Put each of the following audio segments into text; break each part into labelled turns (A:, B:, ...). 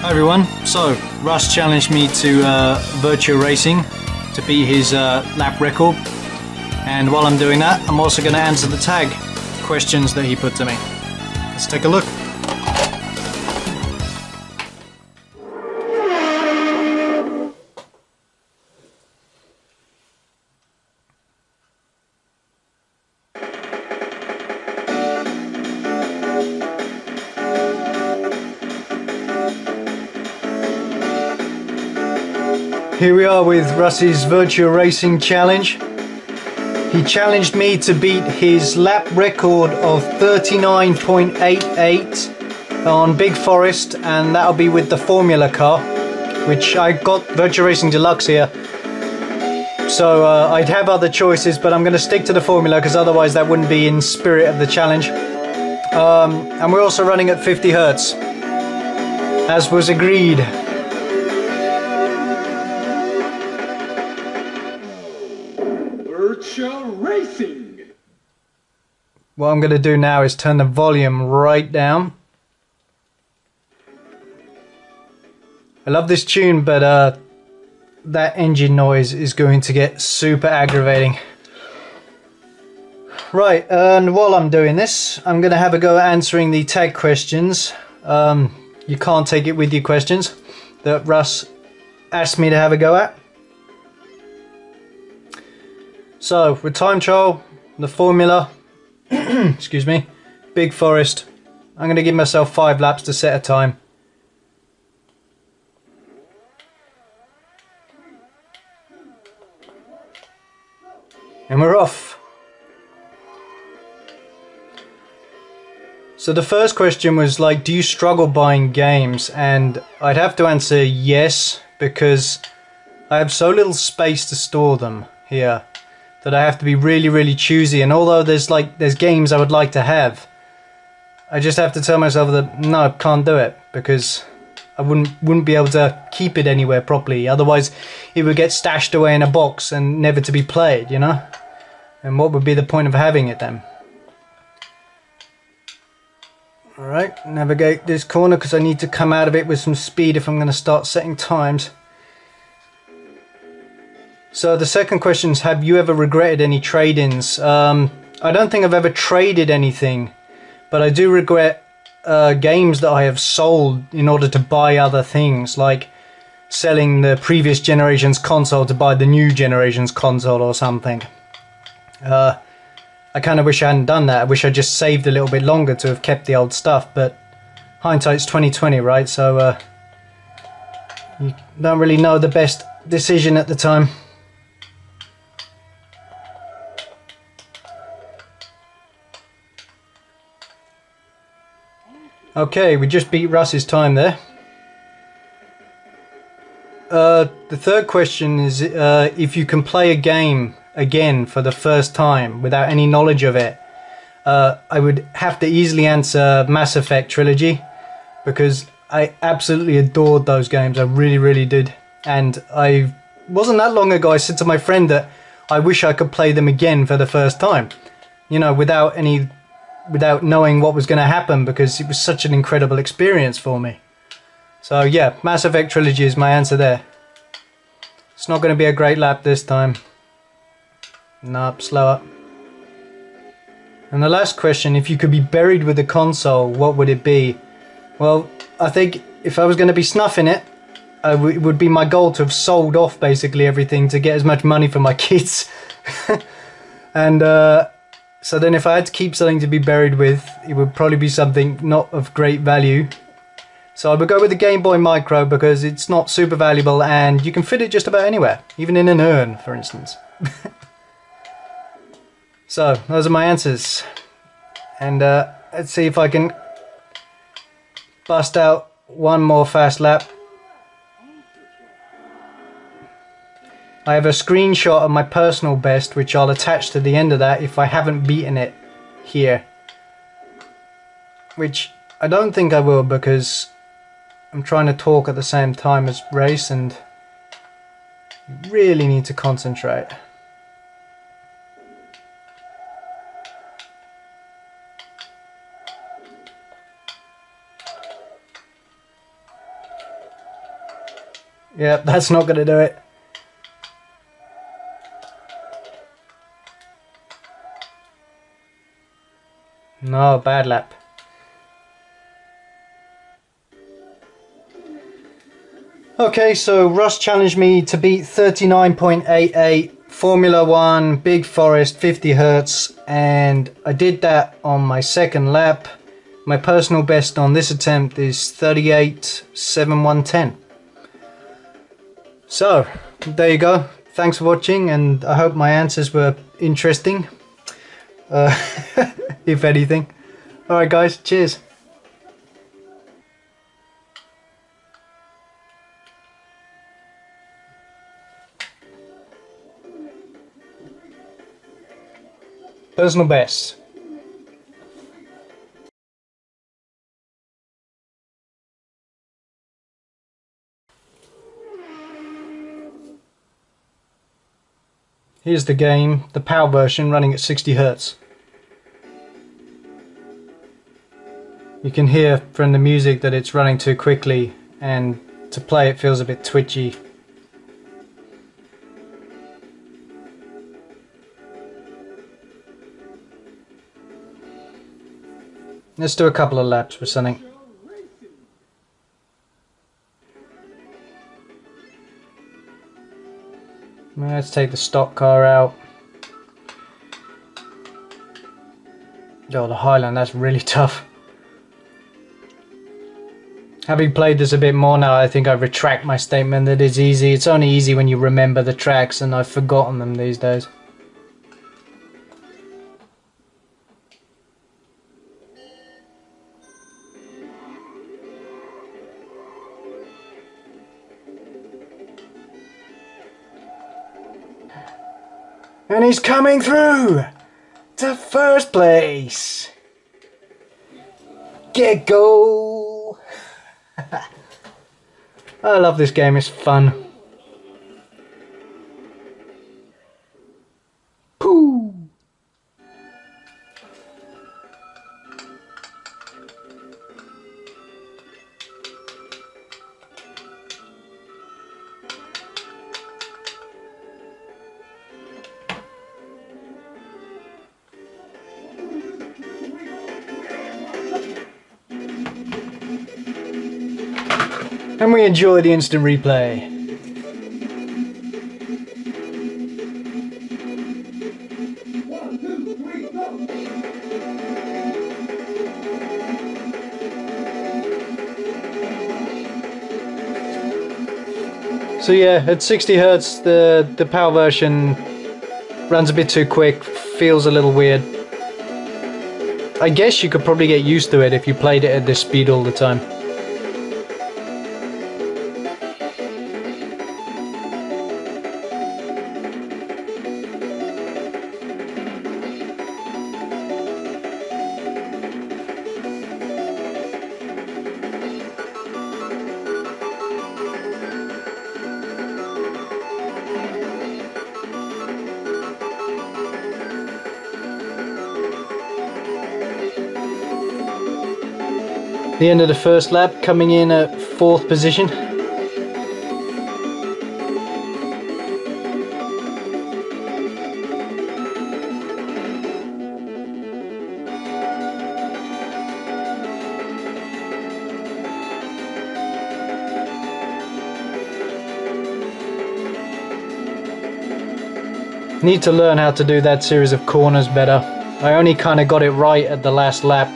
A: Hi everyone, so Russ challenged me to Virtua Racing to beat his lap record, and while I'm doing that I'm also going to answer the tag questions that he put to me. Let's take a look. Here we are with Russ's Virtua Racing challenge. He challenged me to beat his lap record of 39.88 on Big Forest, and that'll be with the Formula car, which I got Virtua Racing Deluxe here. So I'd have other choices, but I'm going to stick to the Formula because otherwise that wouldn't be in spirit of the challenge. And we're also running at 50 Hertz, as was agreed.
B: Virtua Racing.
A: What I'm going to do now is turn the volume right down. I love this tune, but that engine noise is going to get super aggravating. Right, and while I'm doing this, I'm going to have a go at answering the tag questions. You can't take it with you questions that Russ asked me to have a go at. So, with time trial, the Formula, excuse me, Big Forest, I'm going to give myself 5 laps to set a time. And we're off. So the first question was like, do you struggle buying games? And I'd have to answer yes, because I have so little space to store them here that I have to be really choosy. And although there's games I would like to have, I just have to tell myself that no, I can't do it, because I wouldn't be able to keep it anywhere properly. Otherwise it would get stashed away in a box and never to be played, you know? And what would be the point of having it then? Alright, navigate this corner because I need to come out of it with some speed if I'm going to start setting times. So the second question is, have you ever regretted any trade-ins? I don't think I've ever traded anything, but I do regret games that I have sold in order to buy other things, like selling the previous generation's console to buy the new generation's console or something. I kind of wish I hadn't done that. I wish I just saved a little bit longer to have kept the old stuff, but hindsight's 20/20, right? So you don't really know the best decision at the time. Okay, we just beat Russ's time there. The third question is if you can play a game again for the first time without any knowledge of it. I would have to easily answer Mass Effect Trilogy, because I absolutely adored those games. I really did. And I wasn't that long ago I said to my friend that I wish I could play them again for the first time, you know, without knowing what was going to happen, because it was such an incredible experience for me. So yeah, Mass Effect Trilogy is my answer there. It's not going to be a great lap this time. Nope, slower. And the last question, if you could be buried with a console, what would it be? Well, I think if I was going to be snuffing it, it would be my goal to have sold off basically everything to get as much money for my kids. And so then if I had to keep something to be buried with, it would probably be something not of great value. So I would go with the Game Boy Micro, because it's not super valuable and you can fit it just about anywhere, even in an urn, for instance. So those are my answers, and let's see if I can bust out one more fast lap. I have a screenshot of my personal best, which I'll attach to the end of that if I haven't beaten it here, which I don't think I will, because I'm trying to talk at the same time as race and you really need to concentrate. Yep, that's not going to do it. No, bad lap. Okay, so Russ challenged me to beat 39.88 Formula 1 Big Forest 50 Hertz, and I did that on my second lap. My personal best on this attempt is 38.7110. So, there you go. Thanks for watching, and I hope my answers were interesting. If anything. Alright guys, cheers. Personal best. Here's the game, the PAL version running at 60 Hz. You can hear from the music that it's running too quickly, and to play it feels a bit twitchy. Let's do a couple of laps with something. Let's take the stock car out. Oh, the Highland, that's really tough. Having played this a bit more now, I think I retract my statement that it's easy. It's only easy when you remember the tracks, and I've forgotten them these days. And he's coming through to first place. Get goal. I love this game, it's fun. Pooh. And we enjoy the instant replay. So yeah, at 60 Hz, the PAL version runs a bit too quick, feels a little weird. I guess you could probably get used to it if you played it at this speed all the time. The end of the first lap, coming in at 4th position. Need to learn how to do that series of corners better. I only kind of got it right at the last lap.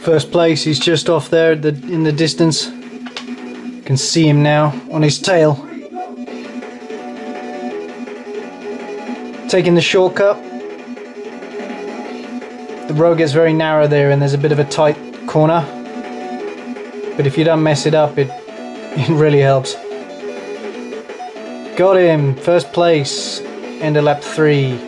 A: First place, he's just off there in the distance. You can see him now on his tail. Taking the shortcut. The road gets very narrow there and there's a bit of a tight corner. But if you don't mess it up, it really helps. Got him, first place, end of lap 3.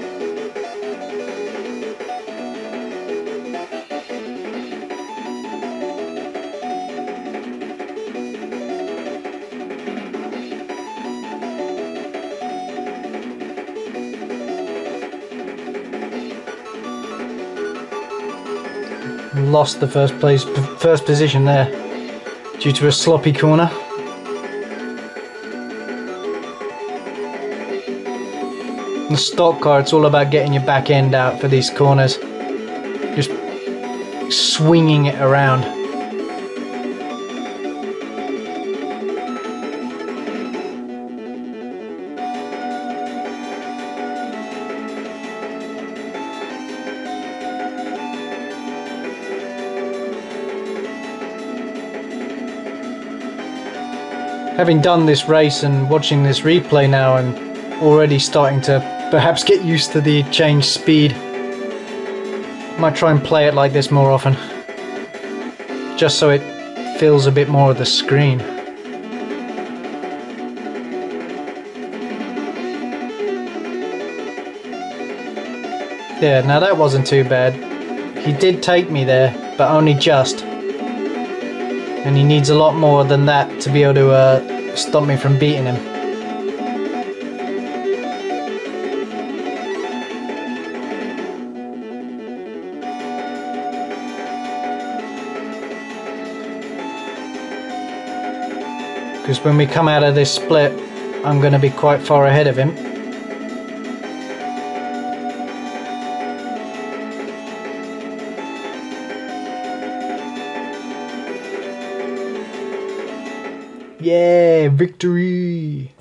A: Lost the first position there due to a sloppy corner. In the stock car, it's all about getting your back end out for these corners, just swinging it around. Having done this race and watching this replay now, and already starting to perhaps get used to the changed speed. Might try and play it like this more often, just so it fills a bit more of the screen. Yeah, now that wasn't too bad. He did take me there, but only just. And he needs a lot more than that to be able to stop me from beating him. Because when we come out of this split, I'm going to be quite far ahead of him. Yeah, victory!